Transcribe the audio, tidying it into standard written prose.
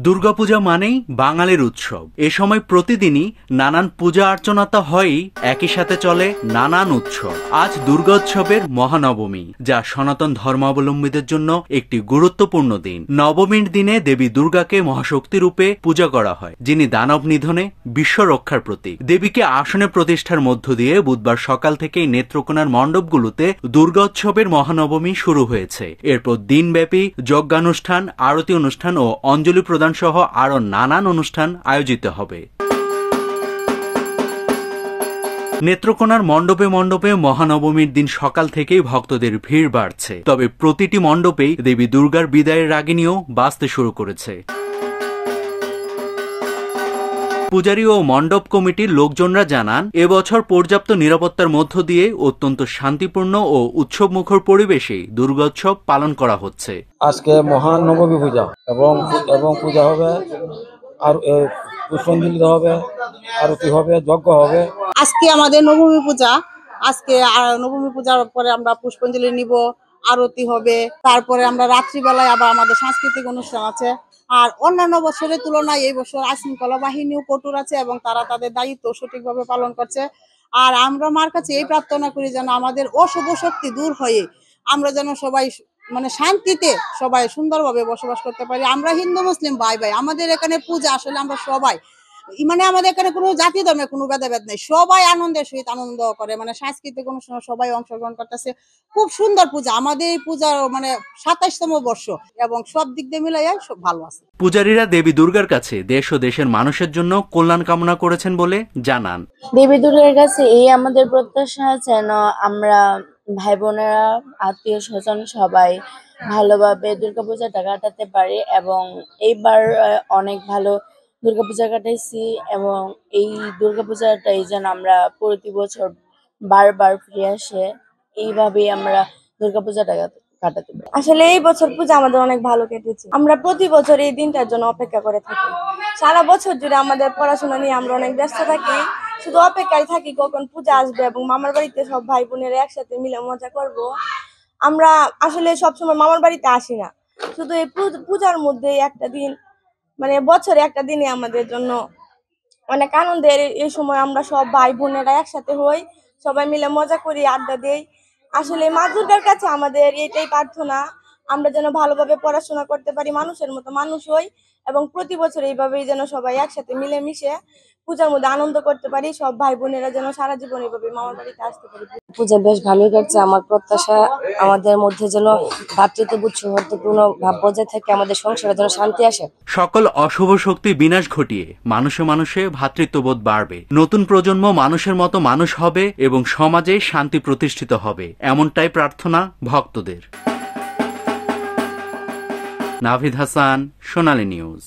দুর্গাপূজা মানেই বাঙালির উৎসব। এ সময় প্রতিদিনই নানান পূজা অর্চনা তো হয়ই, একই সাথে চলে নানান উৎসব। আজ দুর্গোৎসবের মহানবমী, যা সনাতন ধর্মাবলম্বীদের জন্য একটি গুরুত্বপূর্ণ দিন। নবমীর দিনে দেবী দুর্গাকে মহাশক্তি রূপে পূজা করা হয়, যিনি দানব নিধনে বিশ্ব রক্ষার প্রতীক। দেবীকে আসনে প্রতিষ্ঠার মধ্য দিয়ে বুধবার সকাল থেকেই নেত্রকোনার মণ্ডপগুলোতে দুর্গোৎসবের মহানবমী শুরু হয়েছে। এরপর দিনব্যাপী যজ্ঞানুষ্ঠান, আরতি অনুষ্ঠান ও অঞ্জলি প্রদান সহ আরো নানান অনুষ্ঠান আয়োজিত হবে। নেত্রকোনার মণ্ডপে মণ্ডপে মহানবমীর দিন সকাল থেকেই ভক্তদের ভিড় বাড়ছে। তবে প্রতিটি মণ্ডপেই দেবী দুর্গার বিদায়ের রাগিণীও বাজতে শুরু করেছে। পূজারী ও মণ্ডপ কমিটির লোকজনরা জানান, এবছর পর্যাপ্ত নিরাপত্তার মধ্য দিয়ে অত্যন্ত শান্তিপূর্ণ ও উৎসবমুখর পরিবেশে দুর্গোৎসব পালন করা হচ্ছে। আজকে মহানবমী পূজা এবং পূজা হবে, আর পুষ্পাঞ্জলি হবে, আরতি হবে, যজ্ঞ হবে। আজকে আমাদের নবমী পূজা। আজকে নবমী পূজার পরে আমরা পুষ্পাঞ্জলি নিব, আরতি হবে, তারপরে আমরা রাত্রিবেলায় আবার আমাদের সাংস্কৃতিক অনুষ্ঠান আছে। আর অন্যান্য বছরের তুলনায় এই বছর আইনশৃঙ্খলা বাহিনীও কঠোর আছে এবং তারা তাদের দায়িত্ব সঠিকভাবে পালন করছে। আর আমরা মার কাছে এই প্রার্থনা করি যেন আমাদের অশুভ শক্তি দূর হয়ে আমরা যেন সবাই শান্তিতে সবাই সুন্দরভাবে বসবাস করতে পারি। আমরা হিন্দু মুসলিম ভাই ভাই, আমাদের এখানে পূজা আসলে আমরা সবাই আমাদের এখানে কোনো জাতি ধর্মের কোনো ভেদাভেদ নেই, সবাই আনন্দের সহিত আনন্দ করে, সাংস্কৃতিক অনুষ্ঠানে সবাই অংশগ্রহণ করতেছে। খুব সুন্দর পূজা। আমাদের এই পূজার 27তম বর্ষ এবং সব দিক দিয়ে মিলাই সব ভালো আছে। পূজারীরা দেবী দুর্গার কাছে দেশ ও দেশের মানুষের জন্য কল্যাণ কামনা করেছেন বলে জানান। দেবী দুর্গার কাছে এই আমাদের প্রত্যাশা যেন আমরা ভাই বোনেরা, আত্মীয় স্বজন সবাই ভালোভাবে দুর্গাপূজাটা কাটাতে পারি এবং এইবার অনেক ভালো দুর্গাপূজা কাটাইছি এবং এই দুর্গাপূজাটাই যেন আমরা প্রতি বছর বারবার ফিরে আসে, এইভাবেই আমরা দুর্গাপূজাটা কাটাতে পারি। আসলে এই বছর পূজা আমাদের অনেক ভালো কেটেছে। আমরা প্রতি বছর এই দিনটার জন্য অপেক্ষা করে থাকি। সারা বছর জুড়ে আমাদের পড়াশোনা নিয়ে আমরা অনেক ব্যস্ত থাকি, শুধু অপেক্ষায় থাকি কখন পূজা আসবে এবং মামার বাড়িতে সব ভাই বোনেরা একসাথে মিলে মজা করব। আমরা আসলে সবসময় মামার বাড়িতে আসি না, শুধু এই পূজার মধ্যে একটা দিন, বছরে একটা দিনে আমাদের জন্য অনেক আনন্দের। এই সময় আমরা সব ভাই বোনেরা একসাথে হই, সবাই মিলে মজা করি, আড্ডা দেই। আসলে মা দুর্গার কাছে আমাদের এটাই প্রার্থনা, আমরা যেন ভালোভাবে পড়াশোনা করতে পারি, মানুষের মতো মানুষ হই এবং প্রতি বছর এইভাবেই যেন সবাই একসাথে মিলেমিশে পূজার মধ্যে আনন্দ করতে পারি। সব ভাই বোনেরা যেন সারা জীবন এইভাবে মামার বাড়িতে আসতে পারি। পূজা বেশ ভালোই কাটছে। আমার প্রত্যাশা আমাদের মধ্যে যেন ভ্রাতৃত্ববোধ সৌহার্দ্যপূর্ণ ভাব বজায় থাকে, আমাদের সংসারে যেন শান্তি আসে। সকল অশুভ শক্তি বিনাশ ঘটিয়ে মানুষে মানুষে ভ্রাতৃত্ববোধ বাড়বে, নতুন প্রজন্ম মানুষের মতো মানুষ হবে এবং সমাজে শান্তি প্রতিষ্ঠিত হবে, এমনটাই প্রার্থনা ভক্তদের। নাভিদ হাসান, সোনালী নিউজ।